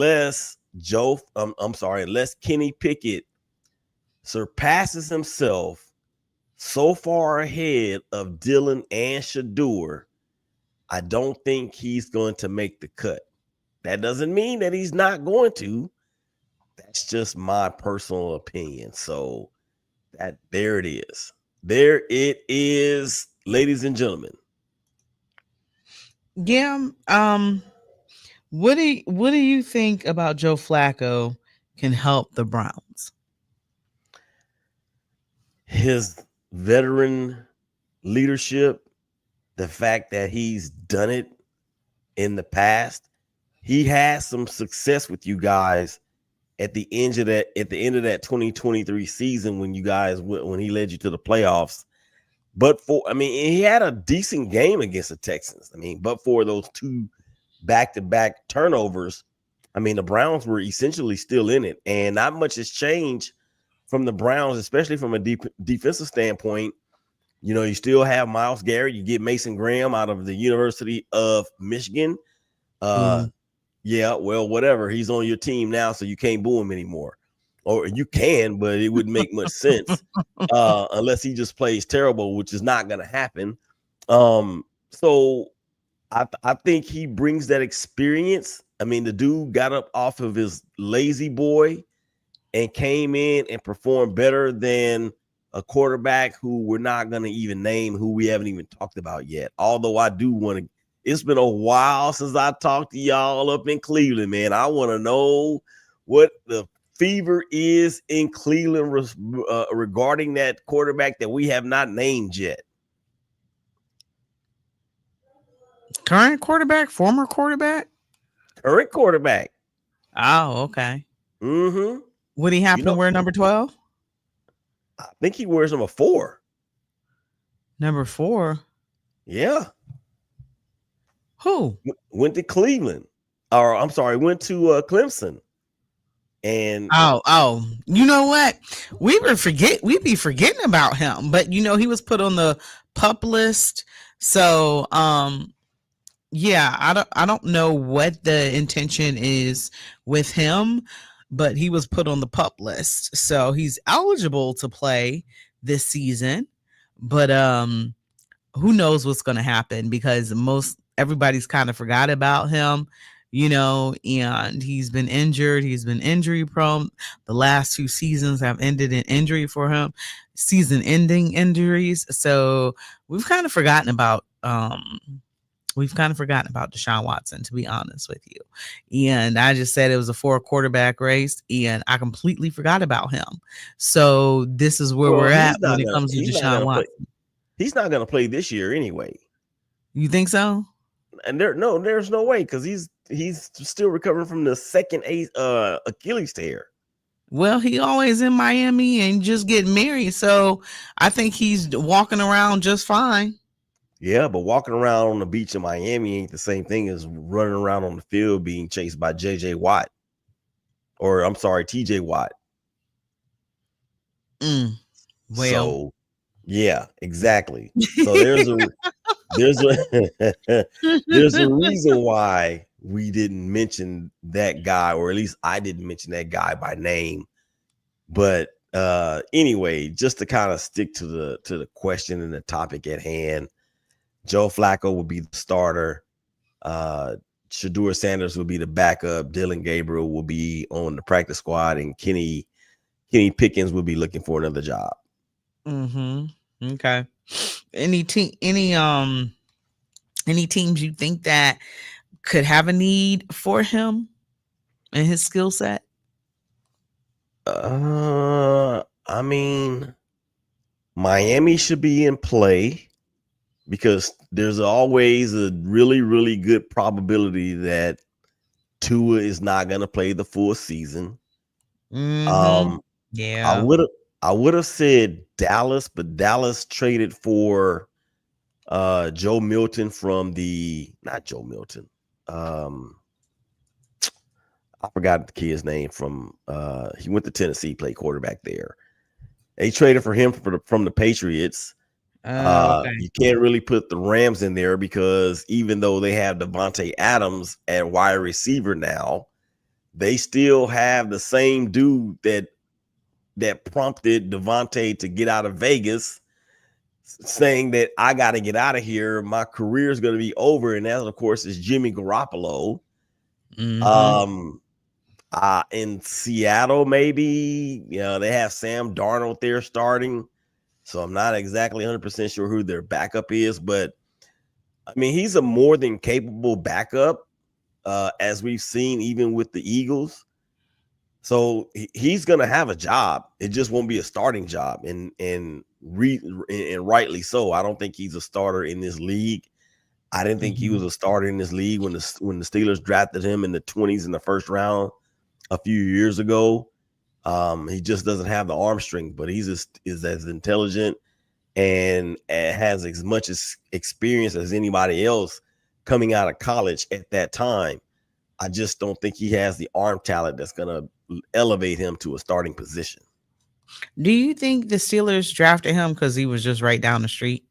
unless Kenny Pickett surpasses himself so far ahead of Dylan and Shador, I don't think he's going to make the cut. That doesn't mean that he's not going to. That's just my personal opinion. So there it is. There it is, ladies and gentlemen. Yeah. What do you think about Joe Flacco can help the Browns? His veteran leadership, the fact that he's done it in the past, he has some success with you guys at the end of that 2023 season when he led you to the playoffs. But he had a decent game against the Texans. But for those two back-to-back turnovers, the Browns were essentially still in it, and not much has changed from the Browns, especially from a defensive standpoint. You still have Myles Garrett. You get Mason Graham out of the University of Michigan. Yeah, well, whatever. He's on your team now, so you can't boo him anymore. Or you can, but it wouldn't make much sense unless he just plays terrible, which is not going to happen. So I think he brings that experience. The dude got up off of his lazy boy and came in and performed better than a quarterback who we're not going to even name, who we haven't even talked about yet. Although I do want to. It's been a while since I talked to y'all up in Cleveland, man. I want to know what the fever is in Cleveland regarding that quarterback that we have not named yet. Current quarterback, former quarterback? Current quarterback. Oh, okay. Mm-hmm. Would he happen to wear number 12? I think he wears number 4. Number 4? Yeah. Who? Went to Cleveland. Or I'm sorry, went to Clemson. And you know what? We be forgetting about him, but he was put on the PUP list. So yeah, I don't know what the intention is with him, but he was put on the PUP list. So he's eligible to play this season, but who knows what's going to happen, because everybody's kind of forgot about him, and he's been injured. He's been injury prone. The last 2 seasons have ended in injury for him, season ending injuries. So we've kind of forgotten about Deshaun Watson, to be honest with you. And I just said it was a 4 quarterback race, and I completely forgot about him. So this is where we're at when it comes to Deshaun Watson. He's not going to play this year anyway. You think so? And there's no way, because he's still recovering from the second Achilles tear. Well, he always in Miami and just getting married, so I think he's walking around just fine. Yeah, but walking around on the beach in Miami ain't the same thing as running around on the field being chased by TJ Watt. Well, so yeah, exactly. So there's a reason why we didn't mention that guy, or at least I didn't mention that guy by name. But anyway, just to kind of stick to the question and the topic at hand, Joe Flacco will be the starter. Shador Sanders will be the backup. Dylan Gabriel will be on the practice squad, and Kenny Pickens will be looking for another job. Mm-hmm. Okay. Any teams you think that could have a need for him and his skill set? Miami should be in play, because there's always a really, really good probability that Tua is not going to play the full season. Mm-hmm. Yeah. I would have said Dallas, but Dallas traded for Joe Milton not Joe Milton. I forgot the kid's name from he went to Tennessee, played quarterback there. They traded for him from the Patriots. Okay. You can't really put the Rams in there, because even though they have Devontae Adams at wide receiver now, they still have the same dude that prompted Devontae to get out of Vegas, saying that I got to get out of here. My career is going to be over, and that, of course, is Jimmy Garoppolo. Mm-hmm. Um, in Seattle, maybe they have Sam Darnold there starting, so I'm not exactly 100% sure who their backup is, but I mean he's a more than capable backup, as we've seen even with the Eagles. So he's gonna have a job. It just won't be a starting job, and rightly so. I don't think he's a starter in this league. I didn't think he Mm-hmm. was a starter in this league when the Steelers drafted him in the 20s in the first round a few years ago. He just doesn't have the arm strength, but is as intelligent and has as much as experience as anybody else coming out of college at that time. I just don't think he has the arm talent that's going to elevate him to a starting position. Do you think the Steelers drafted him because he was just right down the street?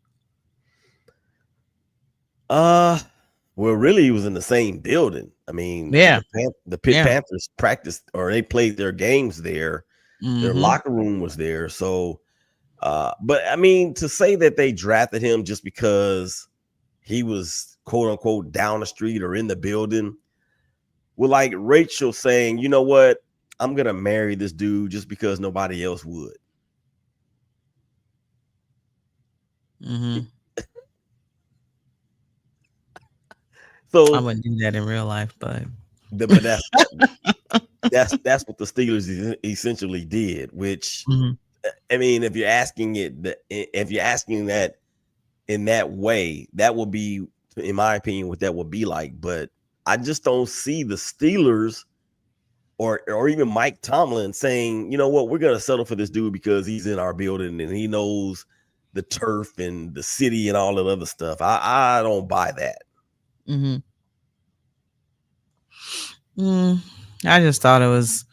Uh, well, really, he was in the same building. I mean, Yeah. the Pitt Yeah. Panthers practiced or they played their games there. Their Mm-hmm. locker room was there. So, but I mean, to say that they drafted him just because he was quote unquote down the street or in the building, well, like Rachel saying, you know what, I'm gonna marry this dude just because nobody else would. Mm-hmm. I So, wouldn't do that in real life, but but that's what the Steelers essentially did. Which mm-hmm. I mean, if you're asking that in that way, that would be, in my opinion, what that would be like. But I just don't see the Steelers or even Mike Tomlin saying, you know what, we're gonna settle for this dude because he's in our building and he knows the turf and the city and all that other stuff. I don't buy that. Mm-hmm. Mm, I just thought it was,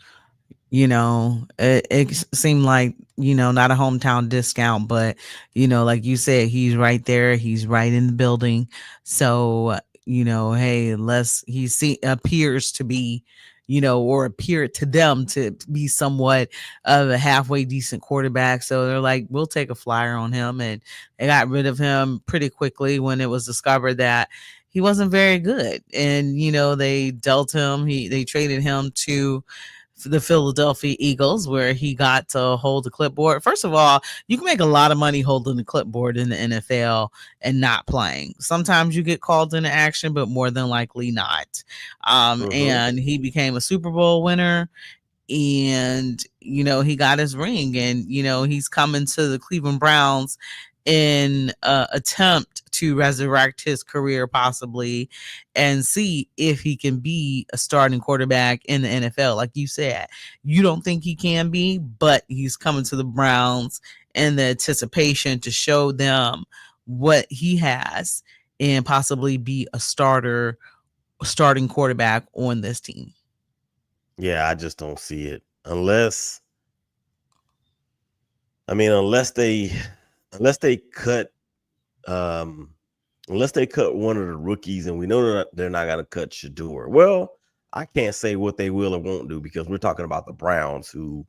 it seemed like, not a hometown discount, but, like you said, he's right there. He's right in the building. So, hey, appears to be, or appeared to them to be somewhat of a halfway decent quarterback. So they're like, we'll take a flyer on him. And they got rid of him pretty quickly when it was discovered that he wasn't very good. And, they dealt him, they traded him to the Philadelphia Eagles, where he got to hold the clipboard. First of all, you can make a lot of money holding the clipboard in the NFL and not playing. Sometimes you get called into action, but more than likely not. Mm-hmm. And he became a Super Bowl winner, and he got his ring, and he's coming to the Cleveland Browns in attempt to resurrect his career possibly and see if he can be a starting quarterback in the NFL. Like you said, you don't think he can be, but he's coming to the Browns in the anticipation to show them what he has and possibly be a starting quarterback on this team. Yeah, I just don't see it unless I mean unless they cut um unless they cut one of the rookies, and we know they're not going to cut Shador. Well, I can't say what they will or won't do because we're talking about the Browns, who,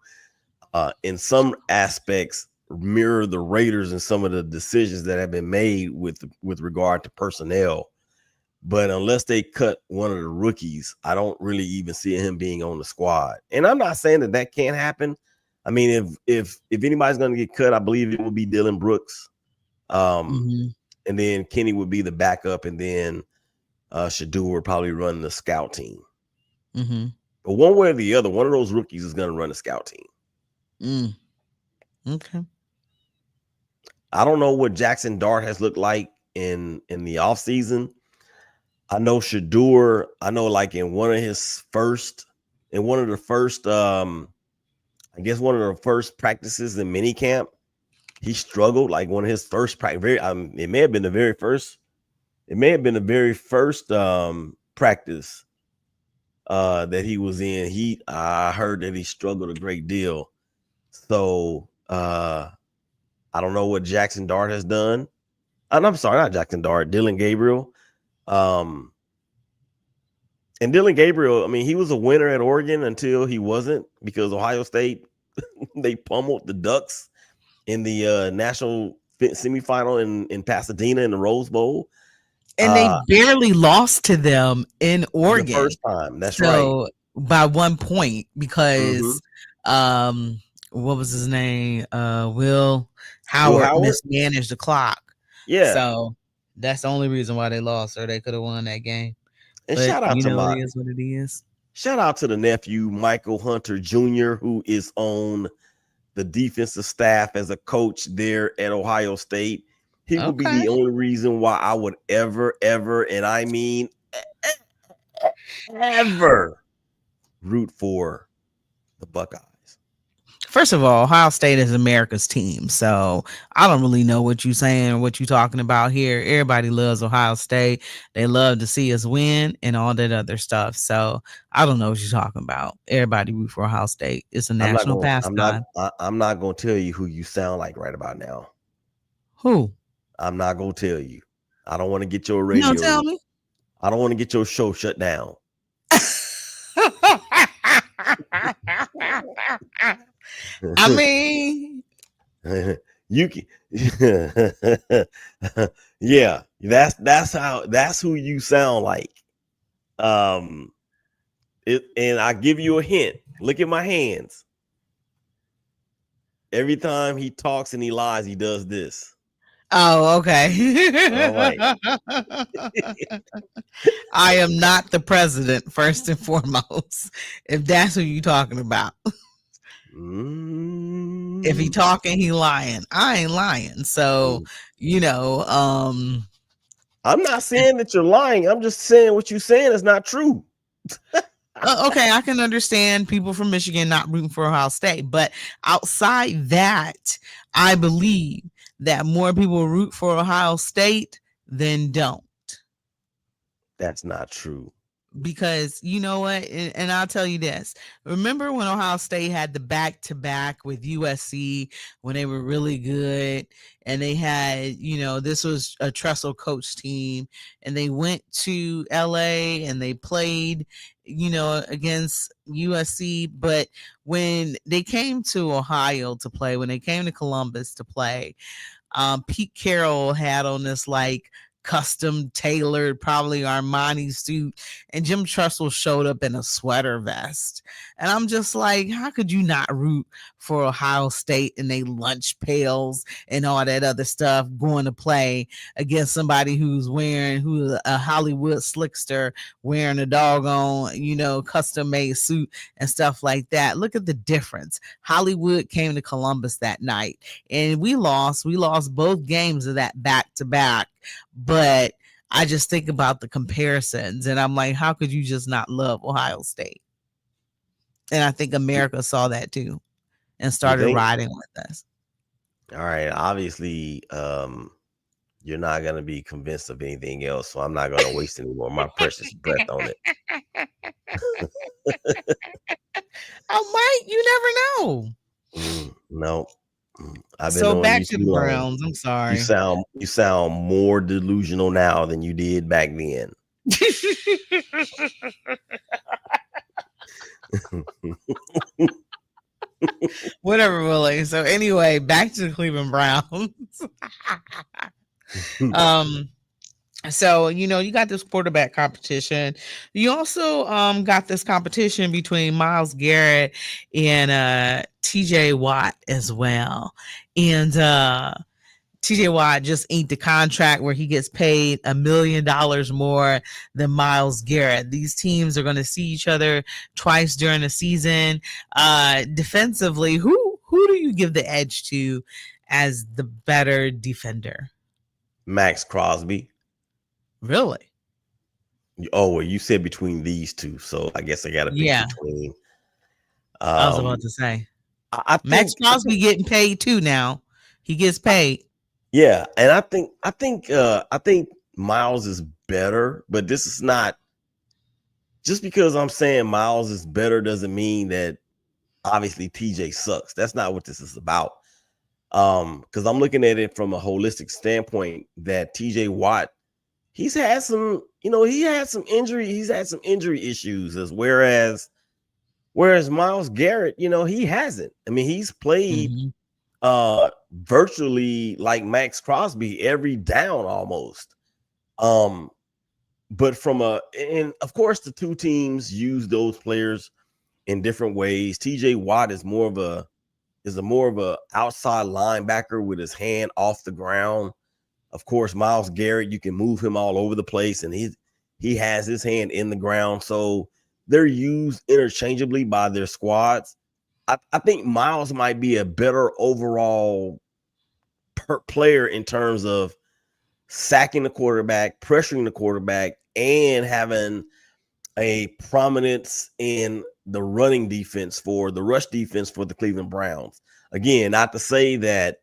in some aspects, mirror the Raiders in some of the decisions that have been made with regard to personnel. But unless they cut one of the rookies, I don't really even see him being on the squad. And I'm not saying that that can't happen. I mean, if anybody's going to get cut, I believe it will be Dylan Brooks. Um, Mm-hmm. and then Kenny would be the backup, and then Shador would probably run the scout team. Mm-hmm. But one way or the other, one of those rookies is going to run the scout team. Mm. Okay. I don't know what Jackson Dart has looked like in the offseason. I know Shador, I know like in one of the first I guess one of the first practices in mini camp, he struggled. Like one of his first practice, it may have been the very first, practice that he was in. I heard that he struggled a great deal. So I don't know what Jackson Dart has done. And I'm sorry, not Jackson Dart, Dylan Gabriel. Um, And Dylan Gabriel, I mean, he was a winner at Oregon until he wasn't, because Ohio State they pummeled the Ducks in the national semifinal in Pasadena in the Rose Bowl. And they barely lost to them in The Oregon. first time. That's right. So by 1 point, Mm-hmm. because what was his name? Will Will Howard Howard? mismanaged the clock. Yeah. So that's the only reason why they lost, or they could have won that game. And But shout out you to know, my it is what it is. shout out to the nephew, Michael Hunter Jr., who is on the defensive staff as a coach there at Ohio State. He would be Okay. the only reason why I would ever, and I mean ever, root for the Buckeyes. First of all, Ohio State is America's team, so I don't really know what you're saying or what you're talking about here. Everybody loves Ohio State. They love to see us win and all that other stuff. So I don't know what you're talking about. Everybody root for Ohio State. It's a I'm not national going. pastime. I'm not going to tell you who you sound like right about now. Who? I'm not going to tell you. I don't want to get your You don't radio. tell me. I don't want to get your show shut down. I mean, you can. Yeah, that's who you sound like. And I give you a hint. Look at my hands. Every time he talks and he lies, he does this. oh, okay. All right. I am not the president, first and foremost. If that's who you talking about. If he talking, he lying. I ain't lying. So, you know, I'm not saying that you're lying. I'm just saying what you're saying is not true. okay, I can understand people from Michigan not rooting for Ohio State, but outside that, I believe that more people root for Ohio State than don't. That's not true. Because you know what, and I'll tell you this. Remember when Ohio State had the back-to-back with USC when they were really good, and they had, you know, this was a Tressel coach team, and they went to LA and they played, you know, against USC. But when they came to Ohio to play, when they came to Columbus to play, Pete Carroll had on this like custom tailored, probably Armani suit, and Jim Tressel showed up in a sweater vest. And I'm just like, how could you not root for Ohio State and they lunch pails and all that other stuff going to play against somebody who's a Hollywood slickster wearing a doggone, you know, custom made suit and stuff like that? Look at the difference. Hollywood came to Columbus that night and we lost both games of that back to back. But I just think about the comparisons and I'm like, how could you just not love Ohio State? And I think America saw that too and started riding with us. All right. Obviously, you're not going to be convinced of anything else, so I'm not going to waste any more of my precious breath on it. Oh, Mike, you never know. No. I've been so on back you to the too long. Browns. I'm sorry. You sound more delusional now than you did back then. Whatever, Willie. So anyway, back to the Cleveland Browns. So, you know, you got this quarterback competition. You also got this competition between Myles Garrett and TJ Watt as well. And TJ Watt just inked a contract where he gets paid $1 million more than Myles Garrett. These teams are going to see each other twice during the season. Defensively, who do you give the edge to as the better defender? Max Crosby. Really? Oh, well, you said between these two, so I guess I got to pick between. I was about to say, I think Max Crosby getting paid too now. He gets paid. Yeah, and I think Myles is better, but this is not just because I'm saying Myles is better doesn't mean that obviously TJ sucks. That's not what this is about. Because I'm looking at it from a holistic standpoint that TJ Watt, he's had some, he had some injury. He's had some injury issues, whereas Miles Garrett, he hasn't. I mean, he's played Mm-hmm. virtually like Max Crosby every down almost. But and of course the two teams use those players in different ways. TJ Watt is more of a outside linebacker with his hand off the ground. Of course, Miles Garrett, you can move him all over the place, and he has his hand in the ground. So they're used interchangeably by their squads. I think Miles might be a better overall player in terms of sacking the quarterback, pressuring the quarterback, and having a prominence in the running defense for the rush defense for the Cleveland Browns. Again, not to say that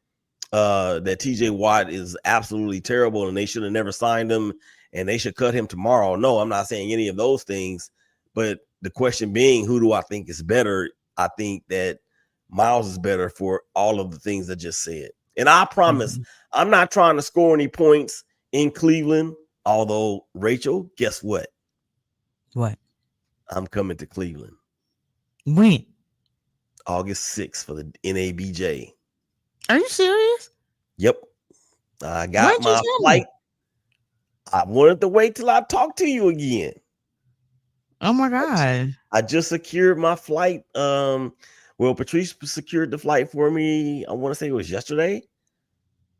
that TJ Watt is absolutely terrible and they should have never signed him and they should cut him tomorrow. No, I'm not saying any of those things. But the question being, who do I think is better? I think that Miles is better for all of the things I just said. And I promise Mm-hmm. I'm not trying to score any points in Cleveland. Although, Rachel, guess what? What? I'm coming to Cleveland When? August 6th for the NABJ. Are you serious? Yep. I Why got didn't you my tell flight. me? I wanted to wait till I talk to you again. Oh my God. I just secured my flight. Well, Patrice secured the flight for me. I want to say it was yesterday.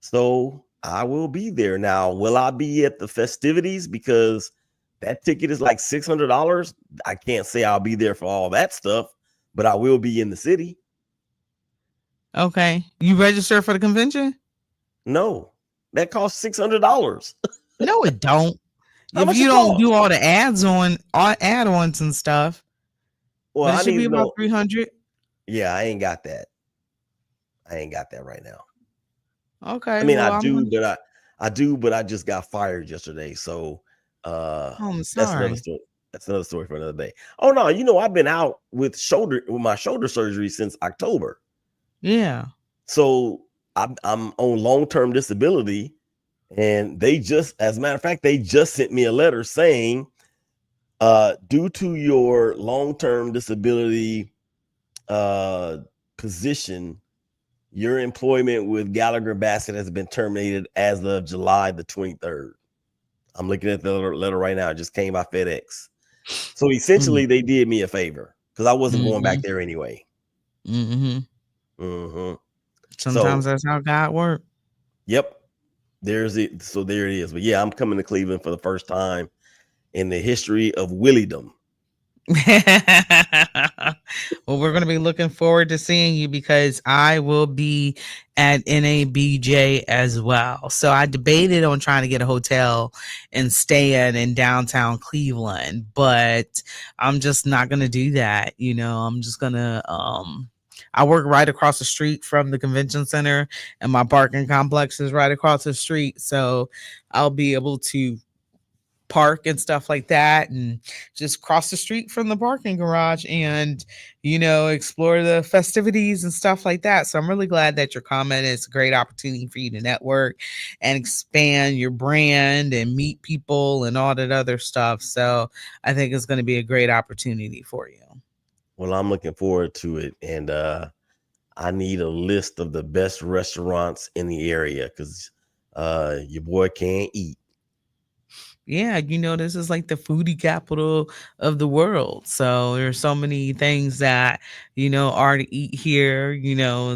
So I will be there. Now, will I be at the festivities? Because that ticket is like $600. I can't say I'll be there for all that stuff, but I will be in the city. Okay. You registered for the convention? No, that costs $600. No, it don't. How If much you it don't do cost? all the add-ons and stuff, Well, but it I should need be to about know. 300. Yeah, I ain't got that. I ain't got that right now. I Okay. mean, Well, I'm gonna. I do, but I just got fired yesterday. So Oh, I'm that's another sorry. story. That's another story for another day. Oh no, I've been out with my shoulder surgery since October. Yeah. So I'm on long-term disability. And they just, as a matter of fact, they just sent me a letter saying, due to your long-term disability position, your employment with Gallagher Bassett has been terminated as of July the 23rd. I'm looking at the letter right now. It just came by FedEx. So essentially, they did me a favor because I wasn't going Mm-hmm. back there anyway. Mm-hmm. Mm-hmm. Sometimes So, that's how God works. yep, there's it. So there it is. But yeah, I'm coming to Cleveland for the first time in the history of Williedom. Well, we're going to be looking forward to seeing you because I will be at NABJ as well. So I debated on trying to get a hotel and stay in downtown Cleveland, but I'm just not going to do that. I'm just going to I work right across the street from the convention center and my parking complex is right across the street. So I'll be able to park and stuff like that and just cross the street from the parking garage and explore the festivities and stuff like that. So I'm really glad that your comment is a great opportunity for you to network and expand your brand and meet people and all that other stuff. So I think it's going to be a great opportunity for you. Well, I'm looking forward to it. And I need a list of the best restaurants in the area because your boy can't eat. Yeah, this is like the foodie capital of the world. So there's so many things that, are to eat here,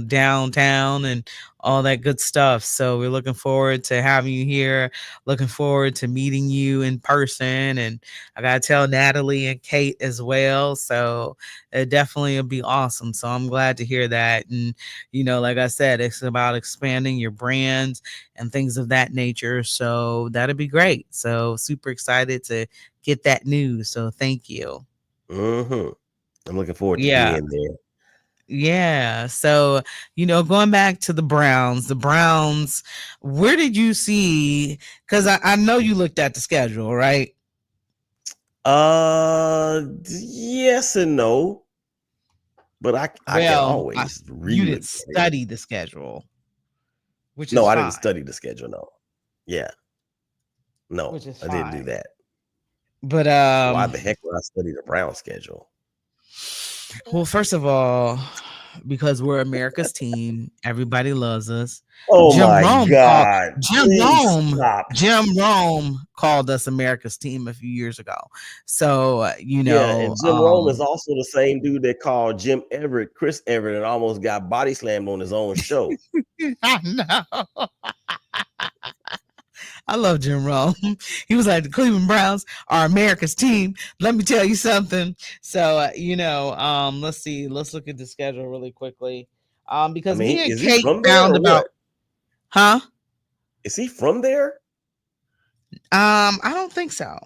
downtown and all that good stuff. So we're looking forward to having you here, looking forward to meeting you in person. And I got to tell Natalie and Kate as well. So it definitely will be awesome. So I'm glad to hear that. And, like I said, it's about expanding your brand and things of that nature. So that'd be great. So super excited to get that news. So thank you. Mm-hmm. I'm looking forward to Yeah. being there. Yeah. So, going back to the Browns, where did you see? Because I know you looked at the schedule, right? Yes and no, but I can Well, always you relook didn't at it. study the schedule, which No, is I didn't fine. study the schedule. No, yeah, No, which is I didn't do fine. that. But Why the heck would I study the Brown schedule? well, first of all, because we're America's team, everybody loves us. Oh Jim my Rome called God. Jim Please Rome. stop. Jim Rome called us America's team a few years ago. So Yeah, and Jim Rome is also the same dude that called Jim Everett, Chris Everett, and almost got body slammed on his own show. I know. I love Jim Rome. He was like, the Cleveland Browns are America's team. Let me tell you something. So let's see. Let's look at the schedule really quickly. I Because mean, me and is he Kate from there found or about, what? huh? Is he from there? I don't think so.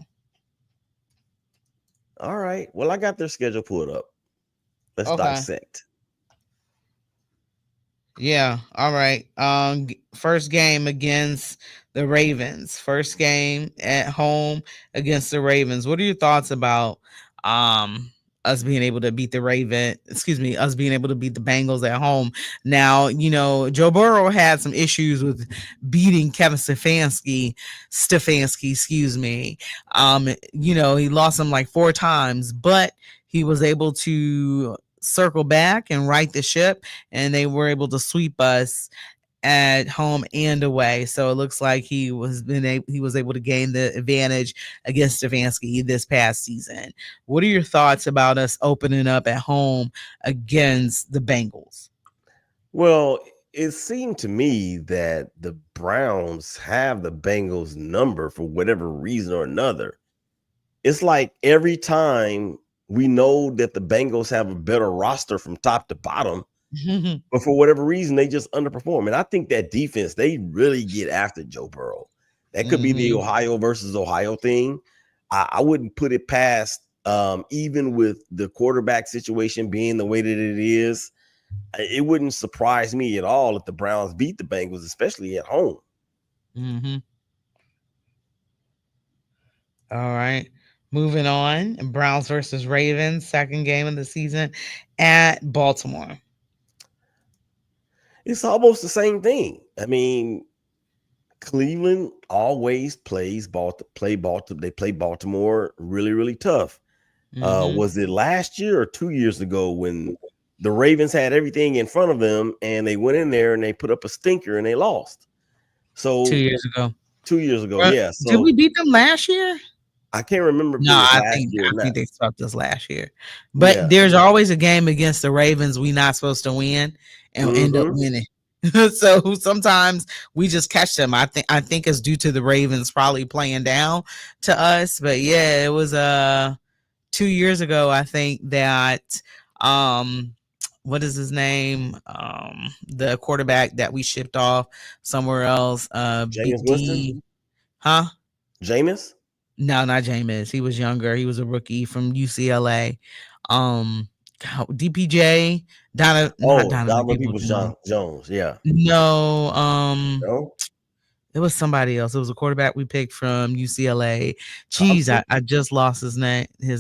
All right. Well, I got their schedule pulled up. Let's Okay. dissect. Yeah. All right. First game against the Ravens. First game at home against the Ravens. What are your thoughts about us being able to beat the us being able to beat the Bengals at home? Now, Joe Burrow had some issues with beating Kevin Stefanski, excuse me. He lost him like 4 times, but he was able to circle back and right the ship, and they were able to sweep us at home and away. So it looks like he was able to gain the advantage against Stefanski this past season. What are your thoughts about us opening up at home against the Bengals? Well, it seemed to me that the Browns have the Bengals number for whatever reason or another. It's like every time we know that the Bengals have a better roster from top to bottom, but for whatever reason, they just underperform. And I think that defense, they really get after Joe Burrow. That could be the Mm-hmm. Ohio versus Ohio thing. I wouldn't put it past, even with the quarterback situation being the way that it is, it wouldn't surprise me at all if the Browns beat the Bengals, especially at home. Mm-hmm. All right. Moving on. Browns versus Ravens, second game of the season at Baltimore. It's almost the same thing. I mean, Cleveland always they play Baltimore really, really tough. Mm-hmm. Was it last year or 2 years ago when the Ravens had everything in front of them and they went in there and they put up a stinker and they lost? Two So years ago. 2 years ago, yeah. Did So we beat them last year? I can't remember if it No, was I last think year or I not. think they swept us last year. But Yeah. there's always a game against the Ravens we not supposed to win and end up Mm-hmm. winning. So sometimes we just catch them. I think it's due to the Ravens probably playing down to us. But yeah, it was 2 years ago, I think that um what is his name? The quarterback that we shipped off somewhere else. Jameis Winston? Huh? Jameis? No, not Jameis. He was younger. He was a rookie from UCLA. Um, DPJ, not Oh, Donovan Donovan People Peoples Jones. Jones. Yeah. No, No? it was somebody else. It was a quarterback we picked from UCLA. Jeez, Thompson? I just lost his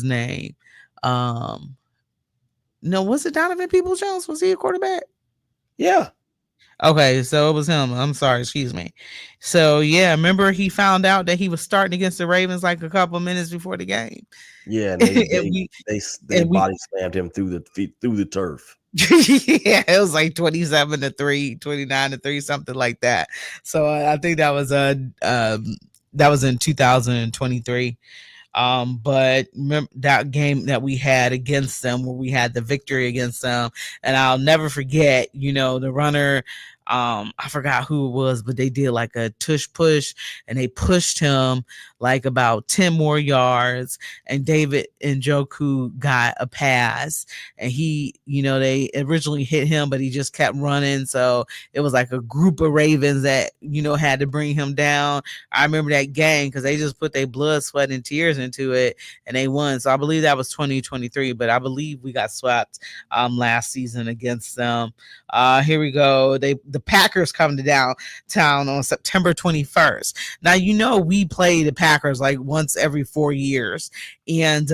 name. Um, no, was it Donovan People Jones? Was he a quarterback? Yeah. Okay, so it was him. I'm sorry, excuse me. So yeah, remember he found out that he was starting against the Ravens like a couple minutes before the game. Yeah, and and we they and we body slammed him through the feet through the turf. yeah, it was like 27-3, 29-3, something like that. So I think that was in 2023. But remember that game that we had against them where we had the victory against them, and I'll never forget, the runner. I forgot who it was, but they did like a tush push and they pushed him like about 10 more yards, and David Njoku got a pass, and they originally hit him, but he just kept running. So it was like a group of Ravens that, had to bring him down. I remember that game because they just put their blood, sweat, and tears into it, and they won. So I believe that was 2023, but I believe we got swept last season against them. Here we go. The Packers come to downtown on September 21st. Now we play the Packers like once every 4 years, and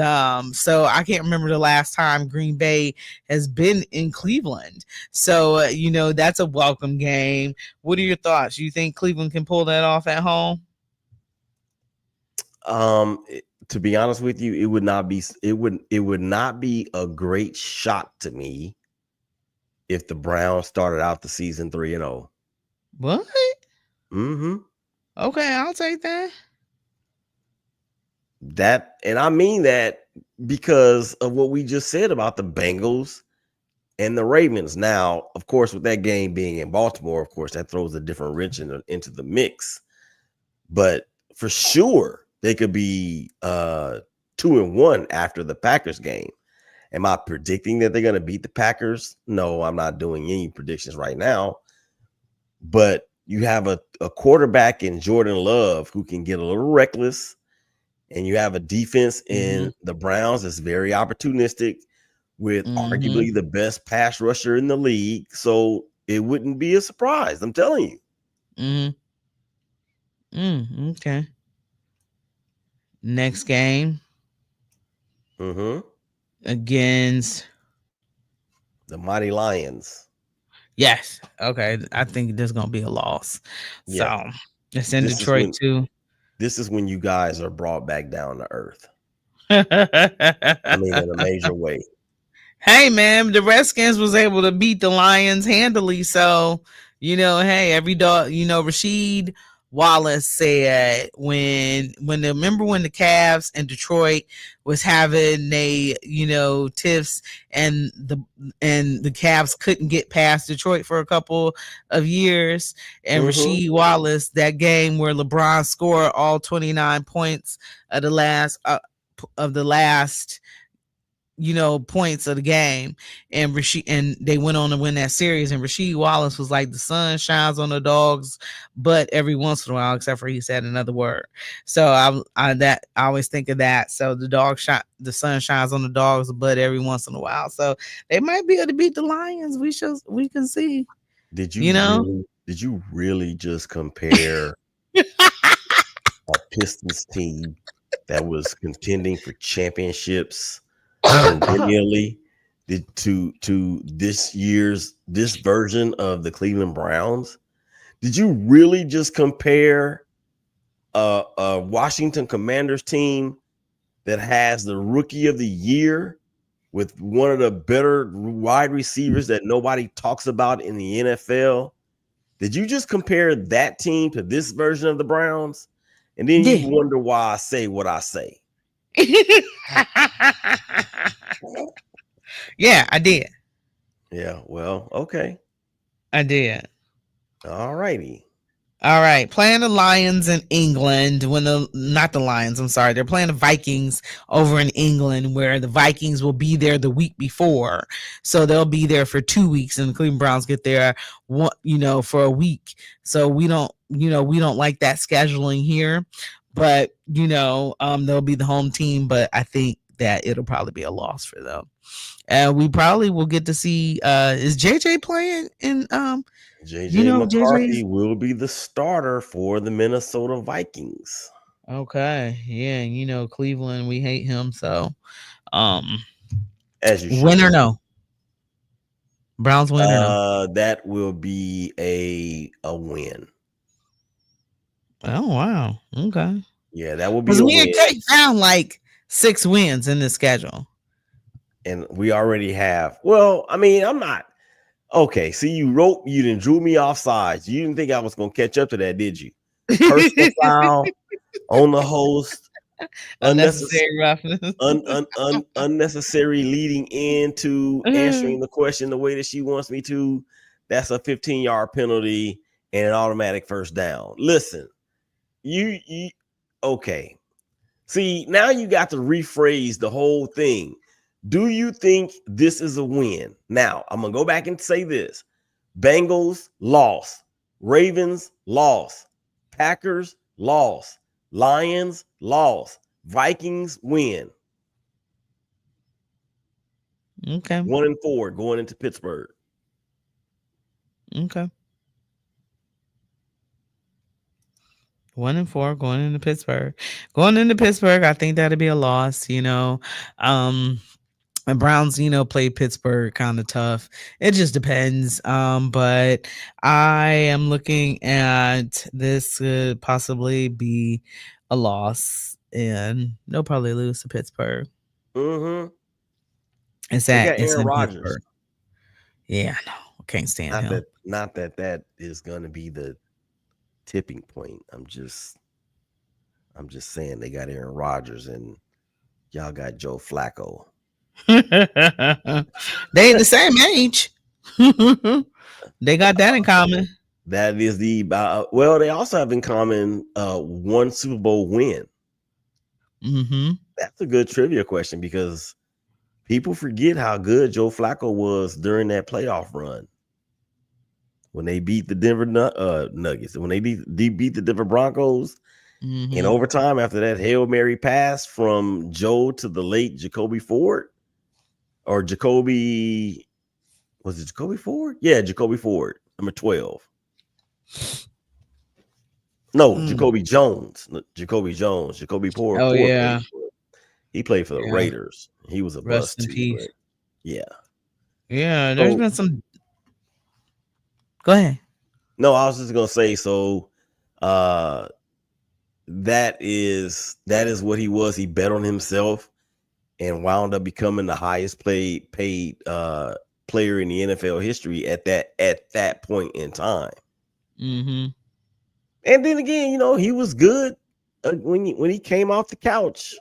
so I can't remember the last time Green Bay has been in Cleveland. So that's a welcome game. What are your thoughts? You think Cleveland can pull that off at home? To be honest with you, it would not be a great shock to me if the Browns started out the season 3-0. What? Mm-hmm. Okay, I'll take that. That, and I mean that because of what we just said about the Bengals and the Ravens. Now, of course, with that game being in Baltimore, of course, that throws a different wrench into the mix. But for sure, they could be 2-1 after the Packers game. Am I predicting that they're going to beat the Packers? No, I'm not doing any predictions right now. But you have a quarterback in Jordan Love who can get a little reckless, and you have a defense Mm-hmm. in the Browns that's very opportunistic with Mm-hmm. arguably the best pass rusher in the league. So it wouldn't be a surprise. I'm telling you. Mm-hmm. Okay. Next game Mm-hmm. against The Mighty Lions. yes. Okay. I think there's gonna be a loss. Yeah. So it's in This is Detroit when too. this is when you guys are brought back down to earth. I mean, in a major way. Hey man, the Redskins was able to beat the Lions handily. So, hey, every dog, Rasheed Wallace said remember when the Cavs and Detroit was having tiffs and the Cavs couldn't get past Detroit for a couple of years. And Mm-hmm. Rasheed Wallace, that game where LeBron scored all 29 points of the last points of the game, and they went on to win that series. And Rasheed Wallace was like, the sun shines on the dogs, but every once in a while, except for he said another word. So I always think of that. So the sun shines on the dogs, but every once in a while. So they might be able to beat the Lions. We can see, you know. Did you really just compare a Pistons team that was contending for championships perennially to this version of the Cleveland Browns? Did you really just compare a Washington Commanders team that has the rookie of the year with one of the better wide receivers that nobody talks about in the NFL? Did you just compare that team to this version of the Browns? And then you Yeah. wonder why I say what I say. Yeah, I did. Yeah, well, okay. I did. All righty. All right, playing the Lions in England when the not the Lions, I'm sorry, they're playing the Vikings over in England where the Vikings will be there the week before. So they'll be there for 2 weeks and the Cleveland Browns get there for a week. So we don't like that scheduling here, but they'll be the home team, but I think that it'll probably be a loss for them. And we probably will get to see is JJ playing in JJ McCarthy JJ's will be the starter for the Minnesota Vikings. okay. Yeah, Cleveland, we hate him. So, um, As you win or should. no? Browns win or no? That will be a win. Oh wow. Okay. Yeah, that will be Because a me and win. Kate found like 6 wins in the schedule. And we already have. Well, I mean, I'm not okay. See, you didn't drew me off sides. You didn't think I was gonna catch up to that, did you? Personal foul on the host, unnecessary Unnecessary roughness. unnecessary leading into answering the question the way that she wants me to. That's a 15-yard penalty and an automatic first down. Listen, you okay. See, now you got to rephrase the whole thing. Do you think this is a win? Now, I'm going to go back and say this. Bengals lost. Ravens lost. Packers lost. Lions lost. Vikings win. Okay. 1-4 going into Pittsburgh. Okay. 1-4 going into Pittsburgh. Going into Pittsburgh, I think that'd be a loss. And Browns, play Pittsburgh kind of tough. It just depends. But I am looking at this could possibly be a loss. and they'll probably lose to Pittsburgh. Mm-hmm. They got It's Aaron in Rodgers. Pittsburgh. Yeah, no, I can't stand him. Not that that is going to be the tipping point. I'm just saying they got Aaron Rodgers and y'all got Joe Flacco. They the same age. They got that in common. That is the well. They also have in common one Super Bowl win. Mm-hmm. That's a good trivia question because people forget how good Joe Flacco was during that playoff run when they beat the Denver Nuggets. When they beat the Denver Broncos in Mm-hmm. overtime after that Hail Mary pass from Joe to the late Jacoby Ford or Jacoby. Was it Jacoby Ford? Yeah, Jacoby Ford, number 12. No, Mm. Jacoby Jones. Jacoby Jones. Jacoby Oh Ford yeah, he played for the yeah. Raiders. He was a Rest bust in too, peace. but yeah. Yeah, there's So been some. Go ahead. no, I was just gonna say so uh that is what he was. He bet on himself and wound up becoming the highest paid player in the NFL history at that point in time. Mm-hmm. And then again, he was good when he came off the couch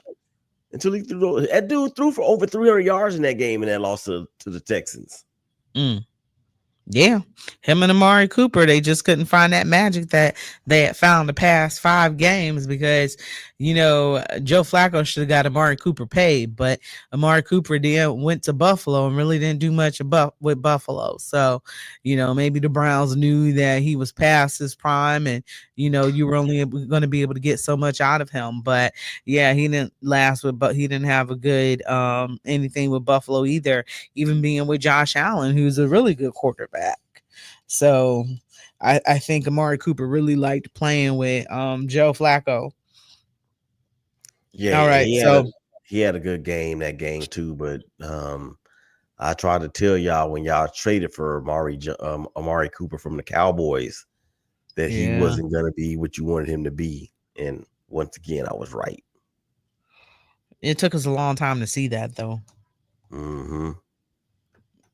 until he threw that dude threw for over 300 yards in that game in that loss to the Texans. Mm. Yeah, him and Amari Cooper, they just couldn't find that magic that they had found the past 5 games because, Joe Flacco should have got Amari Cooper paid, but Amari Cooper then went to Buffalo and really didn't do much with Buffalo. So, maybe the Browns knew that he was past his prime and, you were only going to be able to get so much out of him. But yeah, he didn't last but he didn't have a good anything with Buffalo either, even being with Josh Allen, who's a really good quarterback. So I think Amari Cooper really liked playing with Joe Flacco. Yeah, All right. So he had a good game that game too, but I tried to tell y'all when y'all traded for Amari Cooper from the Cowboys that he yeah, wasn't going to be what you wanted him to be, and once again I was right. it took us a long time to see that though. Mm-hmm.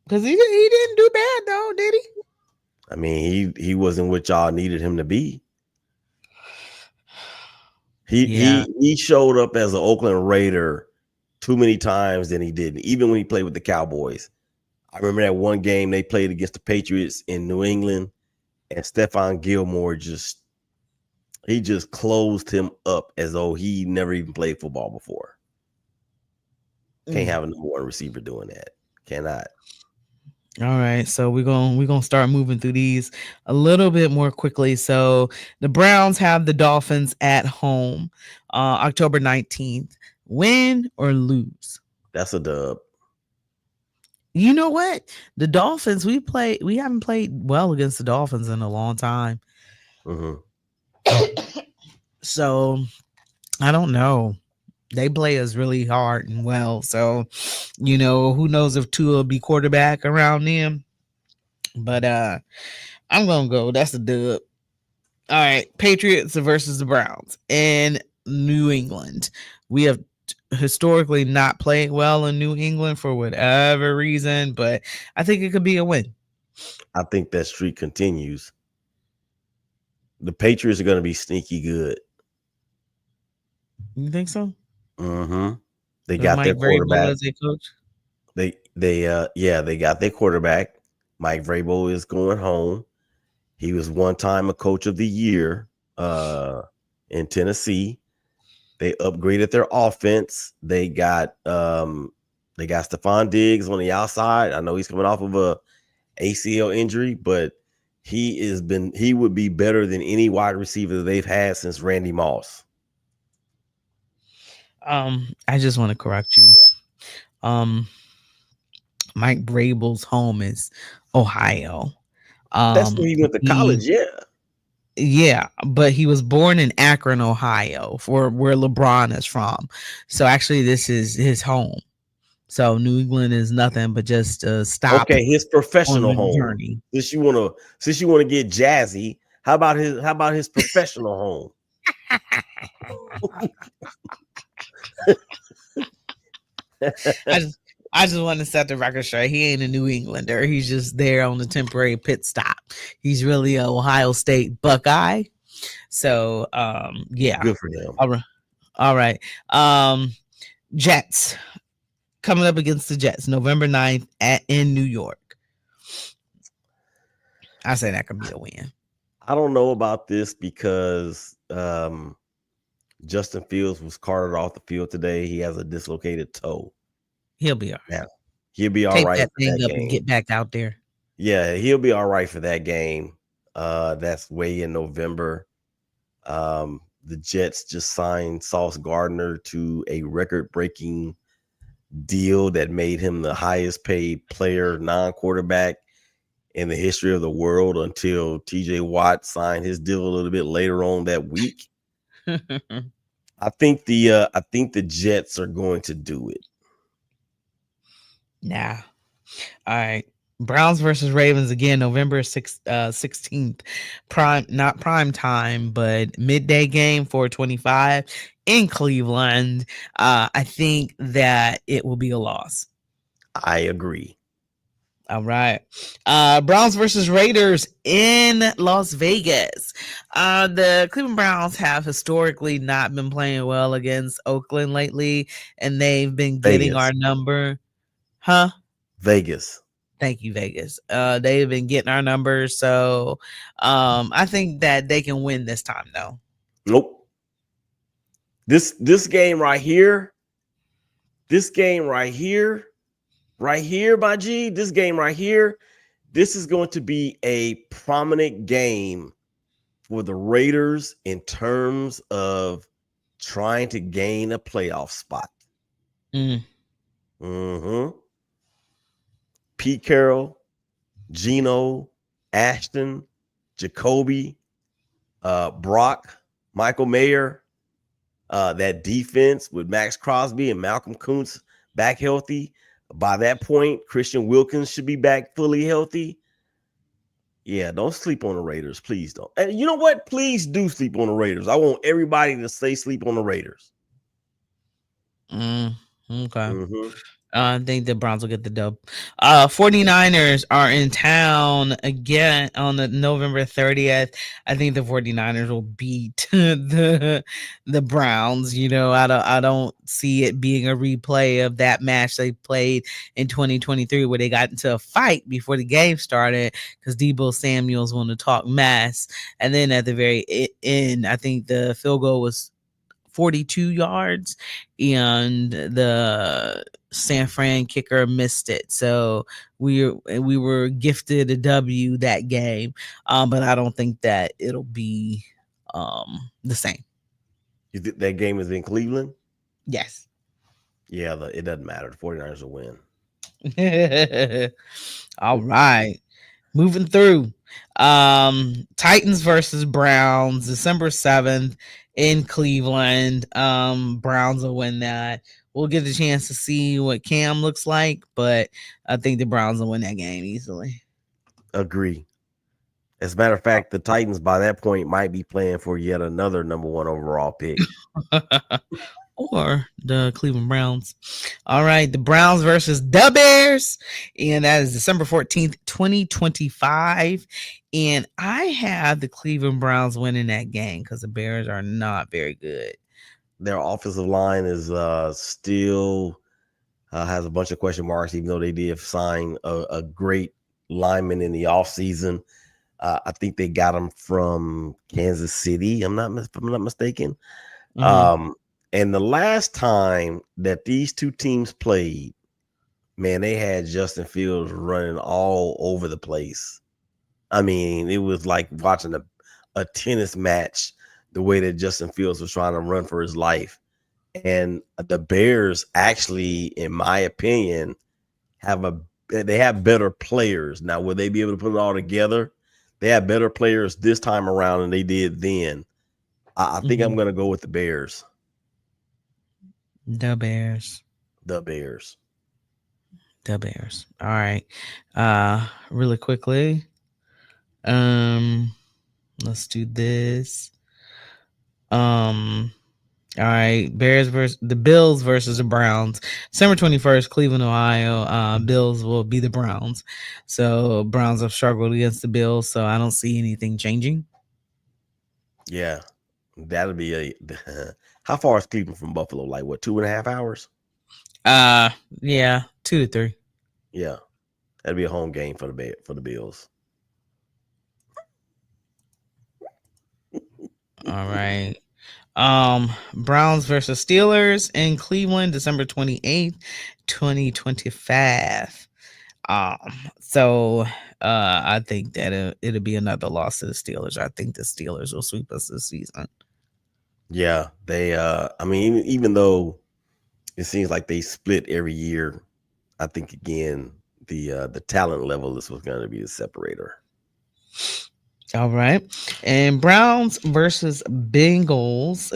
Because he didn't do bad though, did he? I mean, he wasn't what y'all needed him to be. Yeah. He showed up as an Oakland Raider too many times than he didn't. Even when he played with the Cowboys, I remember that one game they played against the Patriots in New England, and Stephon Gilmore just closed him up as though he never even played football before. Can't Mm. have a number one receiver doing that. Cannot. All right, so we're gonna start moving through these a little bit more quickly. So the Browns have the Dolphins at home, October 19th. Win or lose? That's a dub. You know what? The Dolphins, we haven't played well against the Dolphins in a long time. Mm-hmm. So I don't know. They play us really hard and well. So, who knows if Tua will be quarterback around them. But I'm gonna go. That's a dub. All right. Patriots versus the Browns in New England. We have historically not played well in New England for whatever reason, but I think it could be a win. I think that streak continues. The Patriots are going to be sneaky good. You think so? Mm-hmm. They With got their Mike Vrabel quarterback. as a coach? They got their quarterback. Mike Vrabel is going home. He was one time a coach of the year in Tennessee. They upgraded their offense. They got Stephon Diggs on the outside. I know he's coming off of a ACL injury, but he would be better than any wide receiver that they've had since Randy Moss. I just want to correct you. Um, Mike Vrabel's home is Ohio. That's where he went to He college. Yeah. Yeah, but he was born in Akron, Ohio, for where LeBron is from. So actually, this is his home. So New England is nothing but just a stop Okay, his on professional the home. journey. Since you wanna get jazzy, how about his professional home? I just I just want to set the record straight. He ain't a New Englander. He's just there on a temporary pit stop. He's really a Ohio State Buckeye. So yeah. Good for him. All right. All right. Jets coming up against the Jets November 9th in New York. I say that could be a win. I don't know about this because Justin Fields was carted off the field today. He has a dislocated toe. He'll be all right. Now, he'll be all Tape right that for thing that up and game. get back out there. Yeah, he'll be all right for that game. That's way in November. The Jets just signed Sauce Gardner to a record-breaking deal that made him the highest paid player, non-quarterback in the history of the world until TJ Watt signed his deal a little bit later on that week. I think the Jets are going to do it. Nah. All right. Browns versus Ravens again, November 16th. Not prime time, but midday game, 425 in Cleveland. I think that it will be a loss. I agree. All right. Browns versus Raiders in Las Vegas. The Cleveland Browns have historically not been playing well against Oakland lately, and they've been getting Vegas. our number. Huh? Vegas. Thank you, Vegas. They've been getting our numbers, so I think that they can win this time, though. Nope. This game right here, my G, this game right here, this is going to be a prominent game for the Raiders in terms of trying to gain a playoff spot. Mm-hmm. Pete Carroll, Geno, Ashton, Jacoby, Brock, Michael Mayer, that defense with Max Crosby and Malcolm Kuntz back healthy. By that point, Christian Wilkins should be back fully healthy. Yeah, don't sleep on the Raiders. Please don't. And you know what? Please do sleep on the Raiders. I want everybody to say sleep on the Raiders. Okay. Mm-hmm. I think the Browns will get the dub. 49ers are in town again on the November 30th. I think the 49ers will beat the Browns. You know, I don't see it being a replay of that match they played in 2023 where they got into a fight before the game started because Debo Samuels wanted to talk mess. And then at the very end, I think the field goal was 42 yards and the San Fran kicker missed it. So we were gifted a W that game. But I don't think that it'll be the same. You think that game is in Cleveland? Yes. Yeah, it doesn't matter. The 49ers will win. All right. Moving through. Titans versus Browns, December 7th in Cleveland. Browns will win that. We'll get a chance to see what Cam looks like, but I think the Browns will win that game easily. Agree. As a matter of fact, the Titans by that point might be playing for yet another number 1 overall pick. Or the Cleveland Browns. All right, the Browns versus the Bears, and that is December 14th, 2025. And I have the Cleveland Browns winning that game because the Bears are not very good. Their offensive line is still has a bunch of question marks, even though they did sign a great lineman in the offseason. I think they got him from Kansas City. If I'm not mistaken. Mm-hmm. And the last time that these two teams played, man, they had Justin Fields running all over the place. I mean, it was like watching a tennis match, the way that Justin Fields was trying to run for his life. And the Bears actually, in my opinion, they have better players. Now, will they be able to put it all together? They have better players this time around than they did then. I think I'm going to go with the Bears. The Bears. The Bears. The Bears. All right. Really quickly. Let's do this. All right, Bears versus the Bills versus the Browns. December 21st, Cleveland, Ohio. Bills will be the Browns. So Browns have struggled against the Bills, so I don't see anything changing. Yeah, that'll be a. How far is Cleveland from Buffalo? Like what, 2.5 hours? Uh yeah, 2 to 3. Yeah, that'll be a home game for the Bills. All right. Browns versus Steelers in Cleveland, December 28th, 2025. Um, so I think that it'll be another loss to the Steelers. I think the Steelers will sweep us this season. Yeah, they. I mean, even though it seems like they split every year, I think again the talent level is what's going to be the separator. All right. And Browns versus Bengals,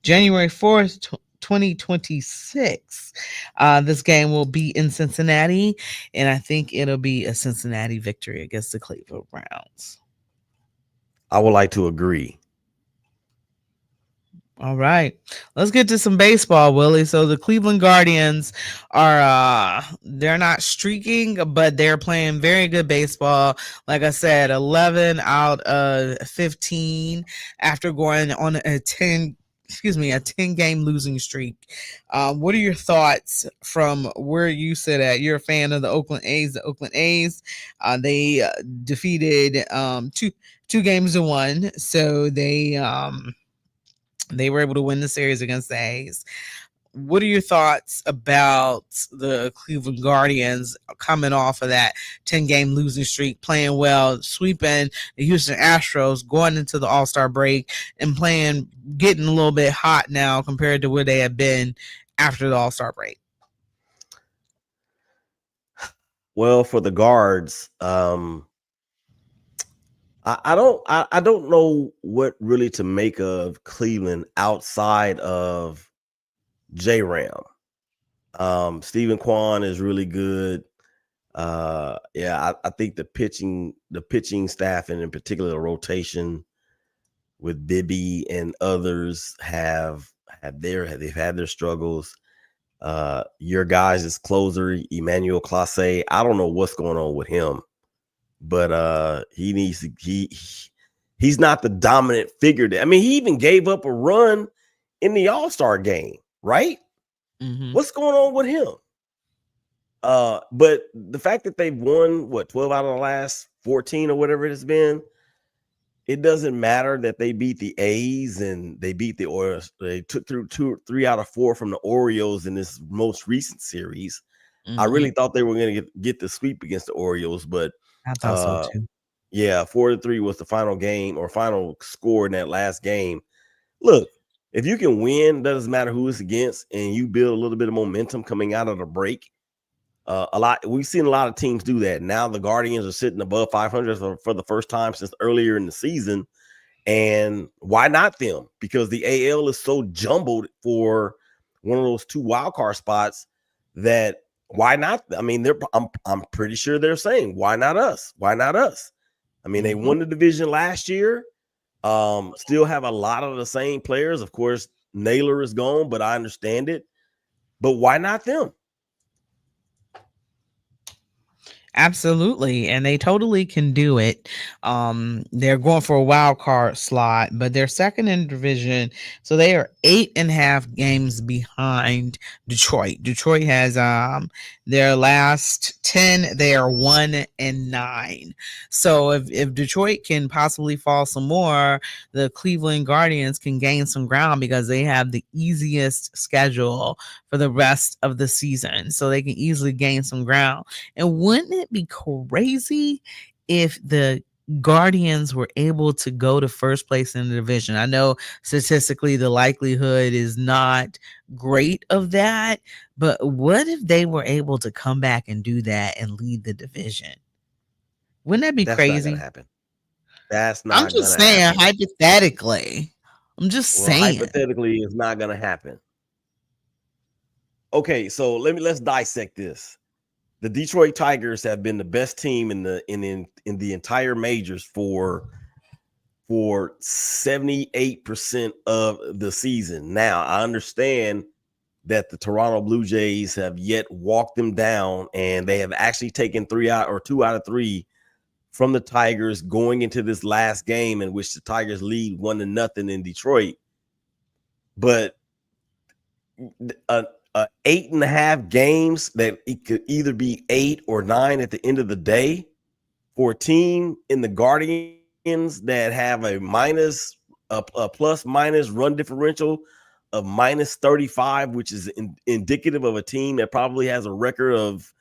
January 4th, 2026. This game will be in Cincinnati, and I think it'll be a Cincinnati victory against the Cleveland Browns. I would like to agree. All right. Let's get to some baseball, Willie. So the Cleveland Guardians are they're not streaking, but they're playing very good baseball. Like I said, 11 out of 15 after going on a 10 game losing streak. What are your thoughts from where you sit at? You're a fan of the Oakland A's. The Oakland A's, they defeated two games to one, so they were able to win the series against the A's. What are your thoughts about the Cleveland Guardians coming off of that 10-game losing streak, playing well, sweeping the Houston Astros, going into the All-Star break, and getting a little bit hot now compared to where they had been after the All-Star break? Well, for the guards, I don't know what really to make of Cleveland outside of J Ram. Stephen Kwan is really good. Yeah, I think the pitching staff and in particular the rotation with Bibby and others they've had their struggles. Your guys' closer, Emmanuel Clase, I don't know what's going on with him, but he needs to he's not the dominant figure. I mean, he even gave up a run in the All-Star game, right? Mm-hmm. What's going on with him? But the fact that they've won 12 out of the last 14 or whatever it has been, it doesn't matter that they beat the A's and they beat the Orioles. They took through 3 out of 4 from the Orioles in this most recent series. Mm-hmm. I really thought they were going to get the sweep against the Orioles, but I thought so too. yeah, 4-3 was the final game or final score in that last game. Look, if you can win, doesn't matter who it's against, and you build a little bit of momentum coming out of the break. We've seen a lot of teams do that. Now the Guardians are sitting above 500 for the first time since earlier in the season, and why not them? Because the AL is so jumbled for one of those 2 wild card spots that why not? I mean, I'm pretty sure they're saying why not us? Why not us? I mean, they won the division last year. Still have a lot of the same players. Of course, Naylor is gone, but I understand it. But why not them? Absolutely, and they totally can do it. They're going for a wild card slot, but they're second in division, so they are 8.5 games behind Detroit. Detroit has their last 10, they are 1-9. So if Detroit can possibly fall some more, the Cleveland Guardians can gain some ground because they have the easiest schedule for the rest of the season, so they can easily gain some ground. And wouldn't it be crazy if the Guardians were able to go to first place in the division? I know statistically the likelihood is not great of that, but what if they were able to come back and do that and lead the division? Wouldn't that be That's not going to crazy? happen. That's I'm not going just to saying, happen. hypothetically. I'm just Well, saying. hypothetically, it's not going to happen. Okay, so let's dissect this. The Detroit Tigers have been the best team in the entire majors for for 78% of the season. Now, I understand that the Toronto Blue Jays have yet walked them down, and they have actually taken 2 out of 3 from the Tigers going into this last game, in which the Tigers lead 1-0 in Detroit. But a 8.5 games that it could either be 8 or 9 at the end of the day for a team in the Guardians that have a plus minus run differential of minus 35, which is indicative of a team that probably has a record of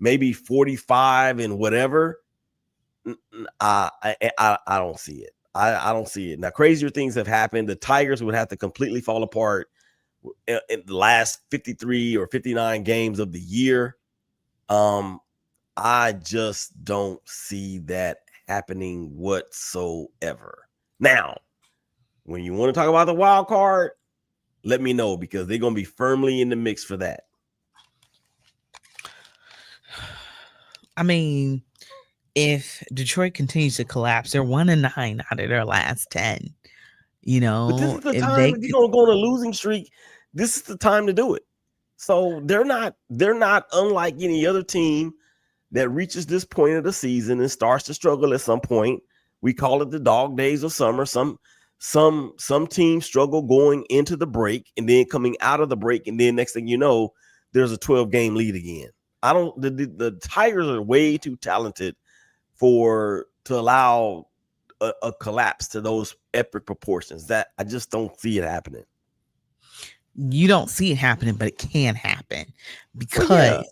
maybe 45 and whatever. I don't see it. I don't see it. Now, crazier things have happened. The Tigers would have to completely fall apart in the last 53 or 59 games of the year. I just don't see that happening whatsoever. Now, when you want to talk about the wild card, let me know, because they're going to be firmly in the mix for that. I mean, if Detroit continues to collapse, they're 1-9 out of their last 10. But this is the If time, they if you're going to go on a losing streak, this is the time to do it. So they're not unlike any other team that reaches this point of the season and starts to struggle at some point. We call it the dog days of summer. Some teams struggle going into the break and then coming out of the break, and then next thing you know, there's a 12-game lead again. The Tigers are way too talented to allow a collapse to those epic proportions. That I just don't see it happening. You don't see it happening, but it can happen Well, because yeah.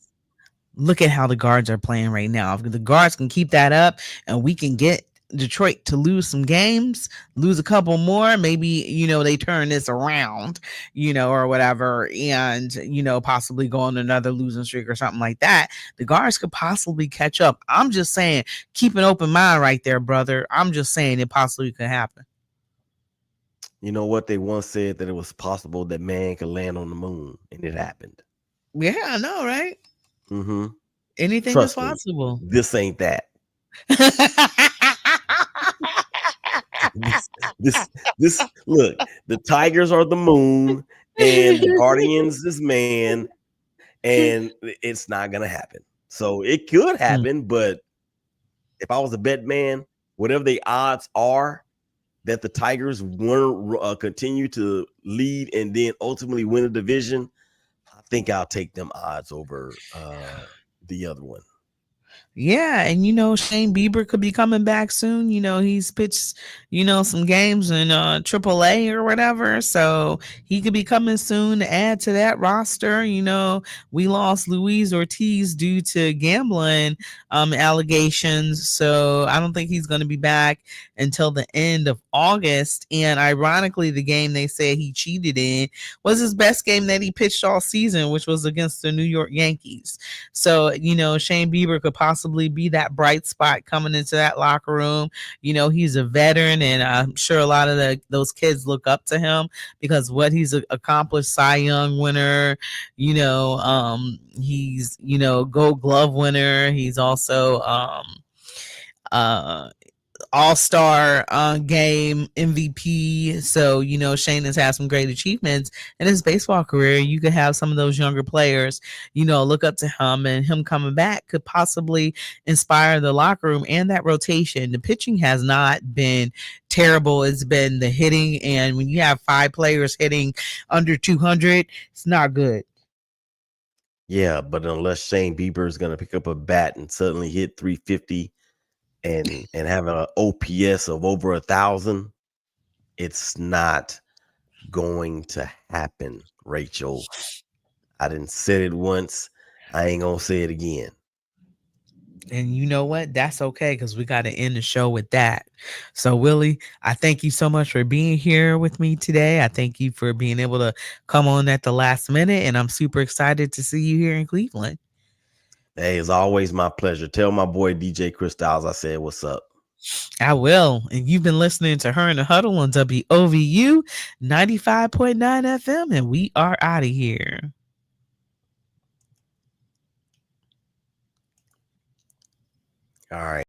look at how the Guards are playing right now. If the Guards can keep that up and we can get Detroit to lose some games, lose a couple more, maybe, they turn this around, or whatever, and, possibly go on another losing streak or something like that. The Guards could possibly catch up. I'm just saying, keep an open mind right there, brother. I'm just saying it possibly could happen. You know what? They once said that it was possible that man could land on the moon, and it happened. Yeah, I know, right? Mm-hmm. Anything is Trust me, possible. this ain't that. this, look, the Tigers are the moon, and the Guardians is man, and it's not gonna happen. So it could happen, but if I was a bet man, whatever the odds are that the Tigers want continue to lead and then ultimately win a division, I think I'll take them odds over the other one. Yeah, and Shane Bieber could be coming back soon. He's pitched, some games in AAA or whatever, so he could be coming soon to add to that roster. We lost Luis Ortiz due to gambling allegations, so I don't think he's going to be back until the end of August. And ironically, the game they said he cheated in was his best game that he pitched all season, which was against the New York Yankees. So, Shane Bieber could possibly be that bright spot coming into that locker room. He's a veteran, and I'm sure a lot of those kids look up to him because what he's accomplished. Cy Young winner, he's, Gold Glove winner. He's also all-star game MVP. So, Shane has had some great achievements in his baseball career. You could have some of those younger players, look up to him, and him coming back could possibly inspire the locker room and that rotation. The pitching has not been terrible. It's been the hitting. And when you have 5 players hitting under 200, it's not good. Yeah, but unless Shane Bieber is going to pick up a bat and suddenly hit 350 and have an OPS of over 1,000, it's not going to happen, Rachel. I didn't say it once. I ain't gonna say it again. And you know what? That's okay, because we got to end the show with that. So, Willie, I thank you so much for being here with me today. I thank you for being able to come on at the last minute, and I'm super excited to see you here in Cleveland. Hey, it's always my pleasure. Tell my boy DJ Chris Styles I said what's up. I will. And you've been listening to Her in the Huddle on WOVU 95.9 FM, and we are out of here. All right.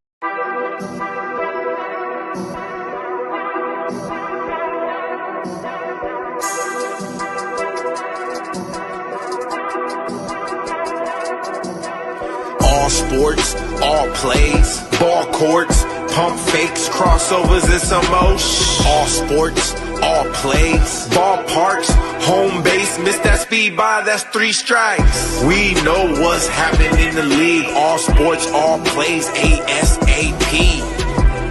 sports, all plays, ball courts, pump fakes, crossovers, and some motion. All sports, all plays, ballparks, home base, miss that speed by, that's 3 strikes. We know what's happening in the league. All sports, all plays, ASAP.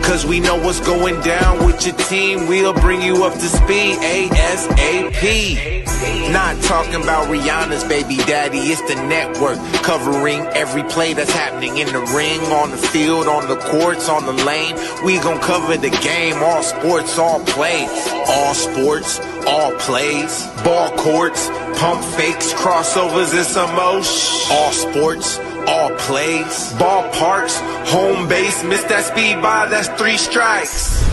Cause we know what's going down with your team. We'll bring you up to speed ASAP. Not talking about Rihanna's baby daddy, it's the network covering every play that's happening in the ring, on the field, on the courts, on the lane. We gon' cover the game, all sports, all plays. All sports, all plays, ball courts, pump fakes, crossovers, and some motion. All sports, all plays, ballparks, home base, miss that speed by, that's 3 strikes.